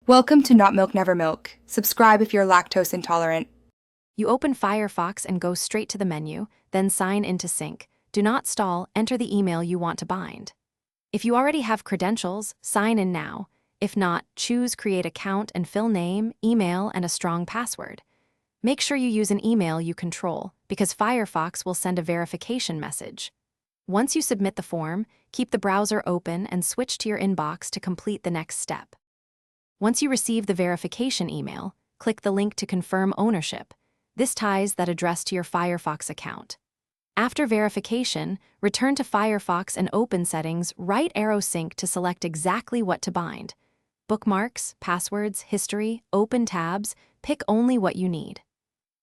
Welcome to Not Milk Never Milk. Subscribe if you're lactose intolerant. You open Firefox and go straight to the menu, then sign into sync. Do not stall, enter the email you want to bind. If you already have credentials, sign in now. If not, choose Create Account and fill name, email, and a strong password. Make sure you use an email you control, because Firefox will send a verification message. Once you submit the form, keep the browser open and switch to your inbox to complete the next step. Once you receive the verification email, click the link to confirm ownership. This ties that address to your Firefox account. After verification, return to Firefox and open Settings, right arrow sync to select exactly what to bind. Bookmarks, passwords, history, open tabs, pick only what you need.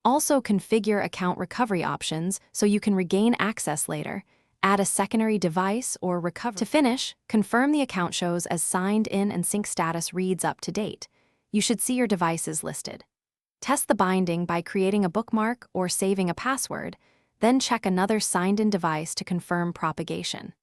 Also configure account recovery options so you can regain access later. Add a secondary device or recover. To finish, confirm the account shows as signed in and sync status reads up to date. You should see your devices listed. Test the binding by creating a bookmark or saving a password, then check another signed-in device to confirm propagation.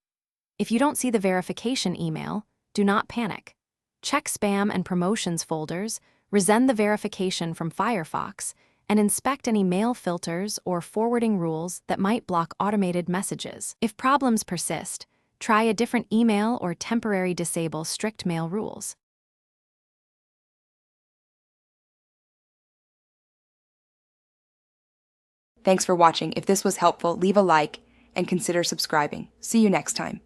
If you don't see the verification email, do not panic. Check spam and promotions folders, resend the verification from Firefox, and inspect any mail filters or forwarding rules that might block automated messages. If problems persist, try a different email or temporarily disable strict mail rules. Thanks for watching. If this was helpful, leave a like and consider subscribing. See you next time.